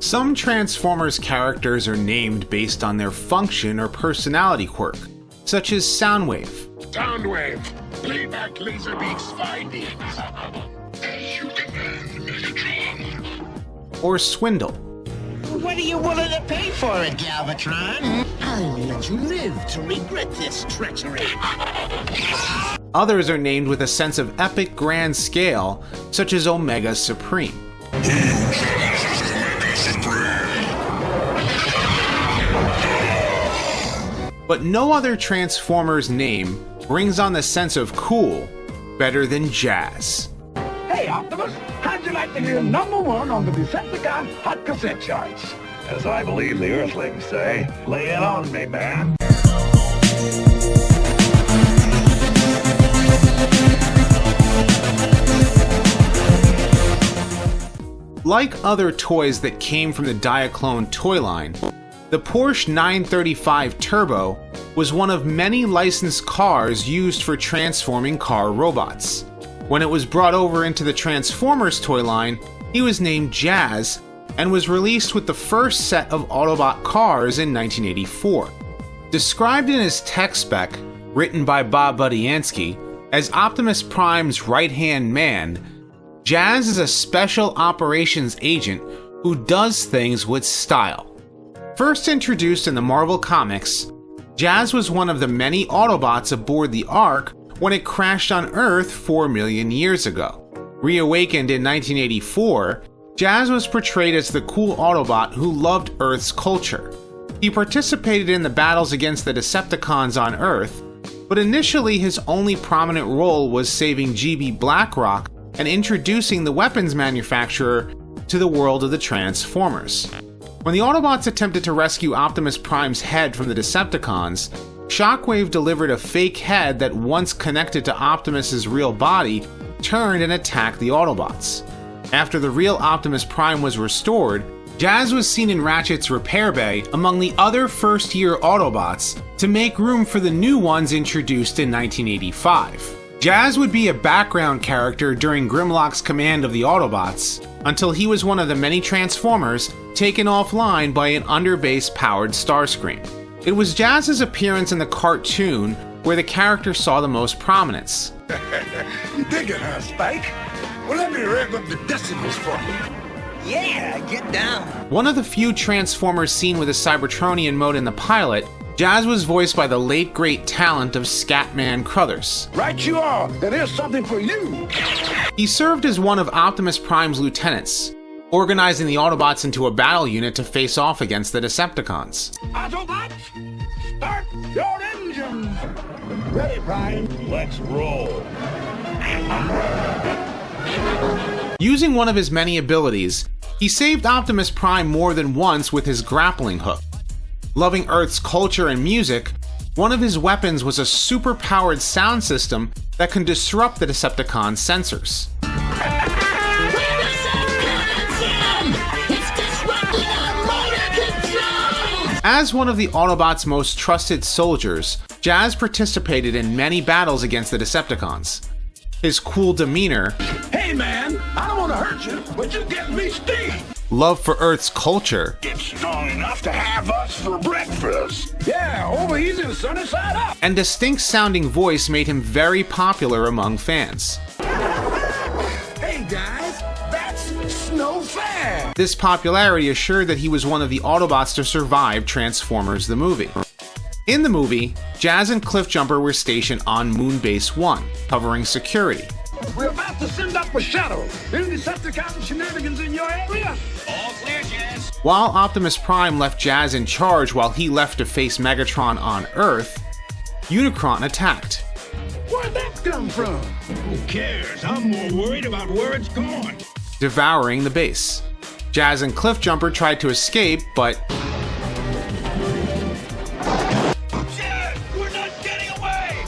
Some Transformers characters are named based on their function or personality quirk, such as Soundwave. Soundwave, playback Laserbeak's findings. As you command, Megatron. Or Swindle. What are you willing to pay for it, Galvatron? I'll let you live to regret this treachery. Others are named with a sense of epic grand scale, such as Omega Supreme. But no other Transformers name brings on the sense of cool better than Jazz. Hey, Optimus, how'd you like to hear #1 on the Decepticon Hot Cassette charts? As I believe the Earthlings say, lay it on me, man. Like other toys that came from the Diaclone toy line, the Porsche 935 Turbo was one of many licensed cars used for transforming car robots. When it was brought over into the Transformers toy line, he was named Jazz and was released with the first set of Autobot cars in 1984. Described in his tech spec, written by Bob Budiansky, as Optimus Prime's right-hand man, Jazz is a special operations agent who does things with style. First introduced in the Marvel Comics, Jazz was one of the many Autobots aboard the Ark when it crashed on Earth 4 million years ago. Reawakened in 1984, Jazz was portrayed as the cool Autobot who loved Earth's culture. He participated in the battles against the Decepticons on Earth, but initially his only prominent role was saving GB Blackrock and introducing the weapons manufacturer to the world of the Transformers. When the Autobots attempted to rescue Optimus Prime's head from the Decepticons, Shockwave delivered a fake head that, once connected to Optimus's real body, turned and attacked the Autobots. After the real Optimus Prime was restored, Jazz was seen in Ratchet's repair bay among the other first-year Autobots to make room for the new ones introduced in 1985. Jazz would be a background character during Grimlock's command of the Autobots, until he was one of the many Transformers taken offline by an underbase-powered Starscream. It was Jazz's appearance in the cartoon where the character saw the most prominence. You dig it, huh, Spike? Well, let me rev up the decibels for you. Yeah, get down. One of the few Transformers seen with a Cybertronian mode in the pilot, Jazz was voiced by the late great talent of Scatman Crothers. Right you are, and there's something for you. He served as one of Optimus Prime's lieutenants, organizing the Autobots into a battle unit to face off against the Decepticons. Autobots, start your engines. Ready, Prime? Let's roll. Using one of his many abilities, he saved Optimus Prime more than once with his grappling hook. Loving Earth's culture and music, one of his weapons was a super-powered sound system that can disrupt the Decepticons' sensors. As one of the Autobots' most trusted soldiers, Jazz participated in many battles against the Decepticons. His cool demeanor, Hey man, I don't want to hurt you, but you get me steamed. love for Earth's culture, It's strong enough to have us for breakfast. Yeah, over easy and sunny side up. and distinct sounding voice made him very popular among fans. Hey guys, that's Snow Fair. This popularity assured that he was one of the Autobots to survive Transformers the movie. In the movie, Jazz and Cliffjumper were stationed on Moonbase 1, covering security. We're about to send up a shuttle. Any Decepticon shenanigans in your area? All clear, Jazz. While Optimus Prime left Jazz in charge while he left to face Megatron on Earth, Unicron attacked. Where'd that come from? Who cares? I'm more worried about where it's going. Devouring the base. Jazz and Cliffjumper tried to escape, but Jazz, we're not getting away!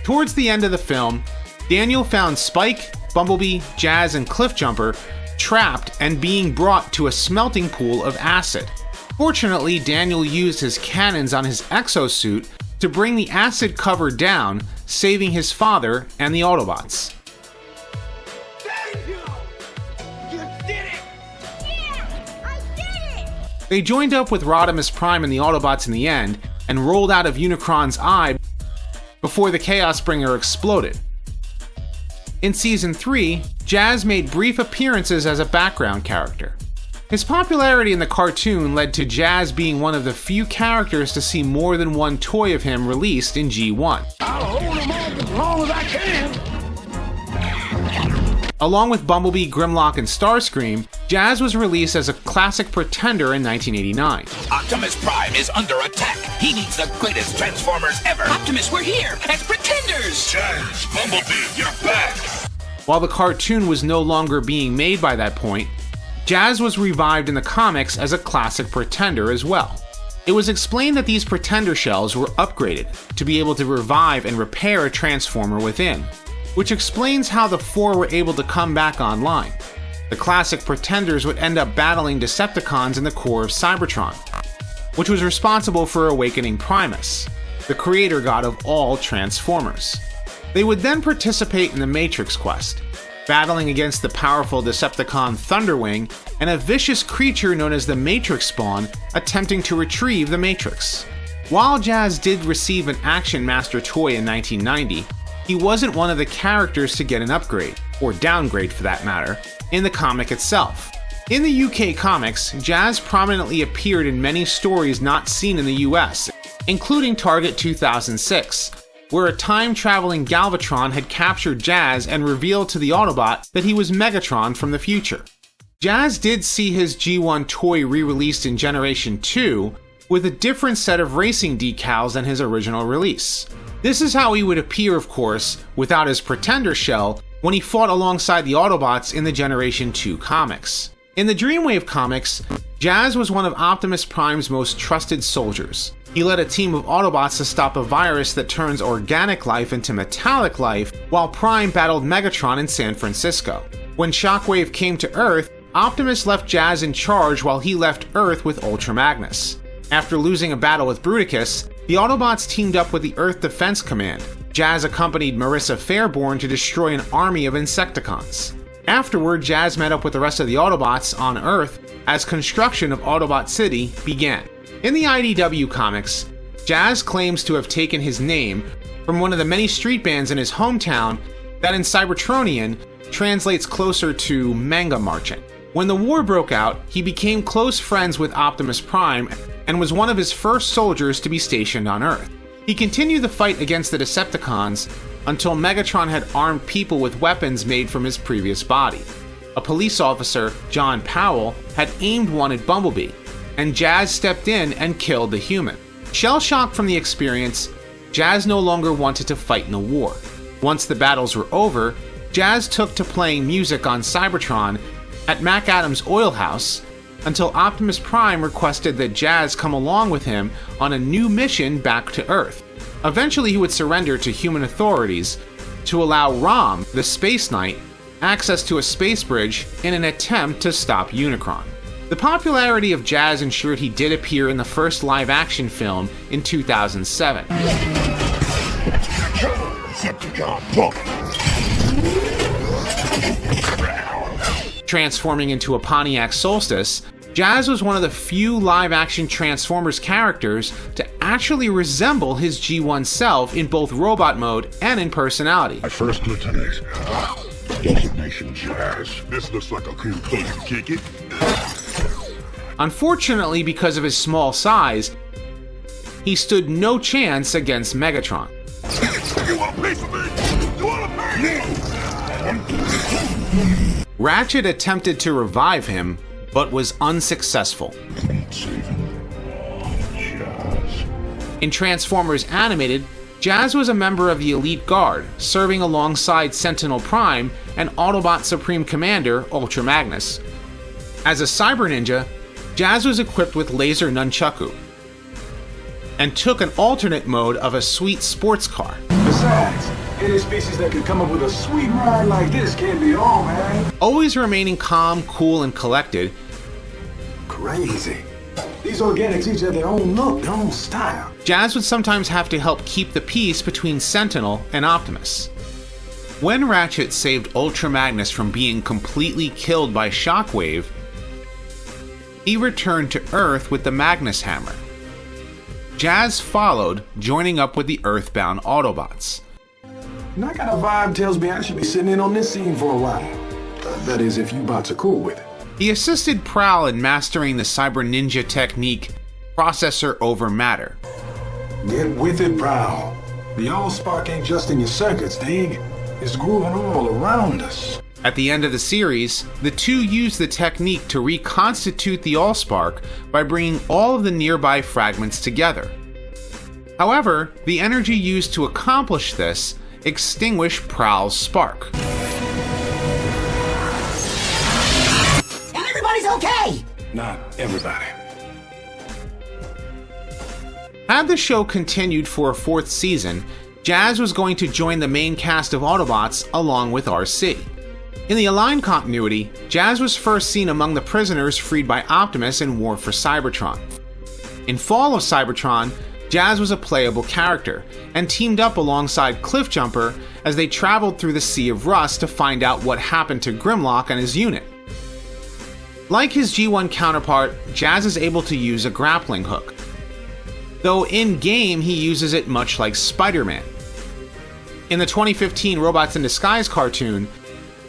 towards the end of the film, Daniel found Spike, Bumblebee, Jazz, and Cliffjumper trapped and being brought to a smelting pool of acid. Fortunately, Daniel used his cannons on his exosuit to bring the acid cover down, saving his father and the Autobots. There you go! You did it! They joined up with Rodimus Prime and the Autobots in the end, and rolled out of Unicron's eye before the Chaos Bringer exploded. In Season 3, Jazz made brief appearances as a background character. His popularity in the cartoon led to Jazz being one of the few characters to see more than one toy of him released in G1. I'll hold him on as long as I can. Along with Bumblebee, Grimlock, and Starscream, Jazz was released as a classic pretender in 1989. Optimus Prime is under attack. He needs the greatest Transformers ever. Optimus, we're here as pretenders. Jazz, Bumblebee, you're back! While the cartoon was no longer being made by that point, Jazz was revived in the comics as a classic pretender as well. It was explained that these pretender shells were upgraded to be able to revive and repair a Transformer within, which explains how the four were able to come back online. The classic pretenders would end up battling Decepticons in the core of Cybertron, which was responsible for awakening Primus, the creator god of all Transformers. They would then participate in the Matrix quest, battling against the powerful Decepticon Thunderwing and a vicious creature known as the Matrix Spawn attempting to retrieve the Matrix. While Jazz did receive an Action Master toy in 1990, he wasn't one of the characters to get an upgrade, or downgrade for that matter, in the comic itself. In the UK comics, Jazz prominently appeared in many stories not seen in the US, including Target 2006, where a time-traveling Galvatron had captured Jazz and revealed to the Autobot that he was Megatron from the future. Jazz did see his G1 toy re-released in Generation 2 with a different set of racing decals than his original release. This is how he would appear, of course, without his Pretender shell when he fought alongside the Autobots in the Generation 2 comics. In the Dreamwave comics, Jazz was one of Optimus Prime's most trusted soldiers. He led a team of Autobots to stop a virus that turns organic life into metallic life, while Prime battled Megatron in San Francisco. When Shockwave came to Earth, Optimus left Jazz in charge while he left Earth with Ultra Magnus. After losing a battle with Bruticus, the Autobots teamed up with the Earth Defense Command. Jazz accompanied Marissa Fairborn to destroy an army of Insecticons. Afterward, Jazz met up with the rest of the Autobots on Earth as construction of Autobot City began. In the IDW comics, Jazz claims to have taken his name from one of the many street bands in his hometown that in Cybertronian translates closer to manga marching. When the war broke out, he became close friends with Optimus Prime and was one of his first soldiers to be stationed on Earth. He continued the fight against the Decepticons until Megatron had armed people with weapons made from his previous body. A police officer, John Powell, had aimed one at Bumblebee, and Jazz stepped in and killed the human. Shell-shocked from the experience, Jazz no longer wanted to fight in the war. Once the battles were over, Jazz took to playing music on Cybertron at Mac Adams' oil house until Optimus Prime requested that Jazz come along with him on a new mission back to Earth. Eventually he would surrender to human authorities to allow Rom, the Space Knight, access to a space bridge in an attempt to stop Unicron. The popularity of Jazz ensured he did appear in the first live-action film in 2007. Transforming into a Pontiac Solstice, Jazz was one of the few live-action Transformers characters to actually resemble his G1 self in both robot mode and in personality. My first lieutenant. Designation Jazz. This looks like a cool place to kick it. Unfortunately, because of his small size, he stood no chance against Megatron. You want a piece of me? You want a piece? Ratchet attempted to revive him, but was unsuccessful. In Transformers Animated, Jazz was a member of the Elite Guard, serving alongside Sentinel Prime and Autobot Supreme Commander Ultra Magnus. As a Cyber Ninja, Jazz was equipped with Laser Nunchaku, and took an alternate mode of a sweet sports car. Besides, any species that could come up with a sweet ride like this can't be all, man. Always remaining calm, cool, and collected, Crazy. These organics each have their own look, their own style. Jazz would sometimes have to help keep the peace between Sentinel and Optimus. When Ratchet saved Ultra Magnus from being completely killed by Shockwave, he returned to Earth with the Magnus Hammer. Jazz followed, joining up with the Earthbound Autobots. And I got a vibe tells me I should be sitting in on this scene for a while. That is, if you bots are cool with it. He assisted Prowl in mastering the Cyber Ninja technique, processor over matter. Get with it, Prowl. The Allspark ain't just in your circuits, dig? It's grooving all around us. At the end of the series, the two used the technique to reconstitute the Allspark by bringing all of the nearby fragments together. However, the energy used to accomplish this extinguished Prowl's spark. And everybody's okay! Not everybody. Had the show continued for a fourth season, Jazz was going to join the main cast of Autobots along with RC. In the Aligned continuity, Jazz was first seen among the prisoners freed by Optimus in War for Cybertron. In Fall of Cybertron, Jazz was a playable character, and teamed up alongside Cliffjumper as they traveled through the Sea of Rust to find out what happened to Grimlock and his unit. Like his G1 counterpart, Jazz is able to use a grappling hook, though in-game he uses it much like Spider-Man. In the 2015 Robots in Disguise cartoon,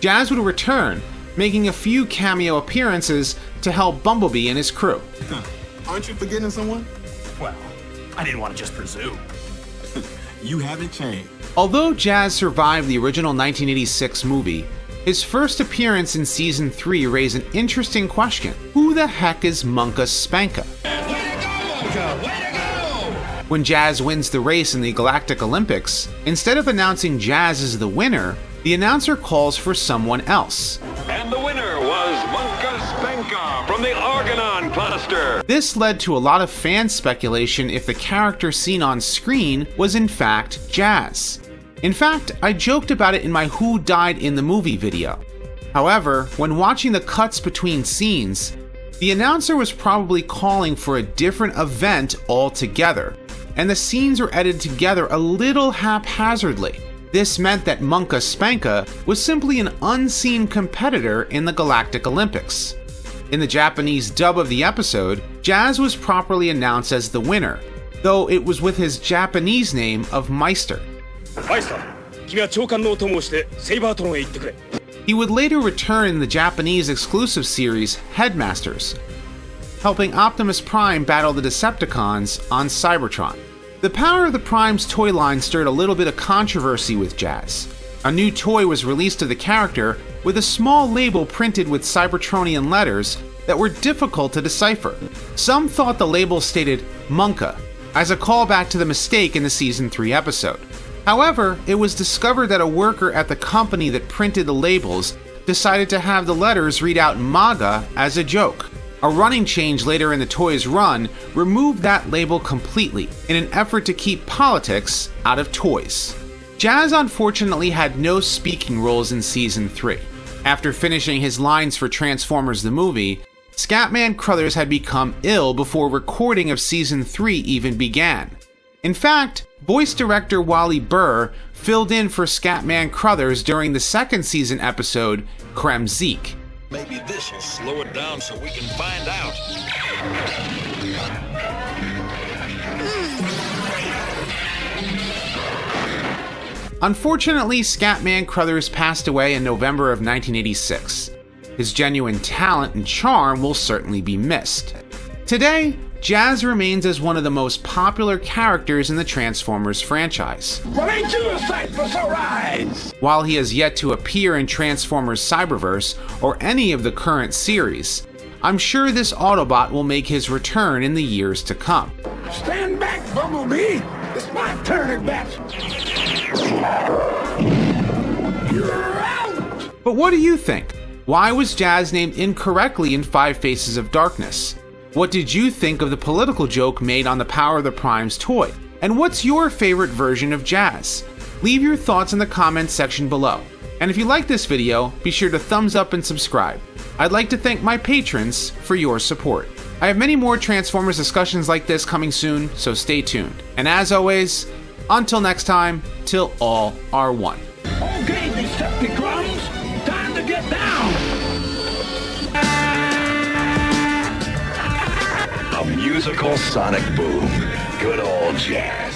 Jazz would return, making a few cameo appearances to help Bumblebee and his crew. Aren't you forgetting someone? Well, I didn't want to just presume. You haven't changed. Although Jazz survived the original 1986 movie, his first appearance in Season 3 raised an interesting question. Who the heck is Monka Spanker? When Jazz wins the race in the Galactic Olympics, instead of announcing Jazz as the winner, the announcer calls for someone else. And the winner was Monka Spanker from the Argonon cluster. This led to a lot of fan speculation if the character seen on screen was in fact Jazz. In fact, I joked about it in my Who Died in the Movie video. However, when watching the cuts between scenes, the announcer was probably calling for a different event altogether, and the scenes were edited together a little haphazardly. This meant that Monka Spanker was simply an unseen competitor in the Galactic Olympics. In the Japanese dub of the episode, Jazz was properly announced as the winner, though it was with his Japanese name of Meister. He would later return in the Japanese exclusive series Headmasters, helping Optimus Prime battle the Decepticons on Cybertron. The Power of the Prime's toy line stirred a little bit of controversy with Jazz. A new toy was released of the character with a small label printed with Cybertronian letters that were difficult to decipher. Some thought the label stated Monka, as a callback to the mistake in the Season 3 episode. However, it was discovered that a worker at the company that printed the labels decided to have the letters read out MAGA as a joke. A running change later in the toy's run removed that label completely in an effort to keep politics out of toys. Jazz unfortunately had no speaking roles in Season 3. After finishing his lines for Transformers the movie, Scatman Crothers had become ill before recording of Season 3 even began. In fact, voice director Wally Burr filled in for Scatman Crothers during the second season episode, Kremzeek. Maybe this will slow it down so we can find out. Unfortunately, Scatman Crothers passed away in November of 1986. His genuine talent and charm will certainly be missed. Today, Jazz remains as one of the most popular characters in the Transformers franchise. Well, ain't you a sight for sore eyes? While he has yet to appear in Transformers Cyberverse or any of the current series, I'm sure this Autobot will make his return in the years to come. Stand back, Bumblebee. It's my turn at bat. You're out! But what do you think? Why was Jazz named incorrectly in Five Faces of Darkness? What did you think of the political joke made on the Power of the Prime's toy? And what's your favorite version of Jazz? Leave your thoughts in the comments section below. And if you like this video, be sure to thumbs up and subscribe. I'd like to thank my patrons for your support. I have many more Transformers discussions like this coming soon, so stay tuned. And as always, until next time, till all are one. Okay, Decepticons, time to get down! musical sonic boom. Good old jazz.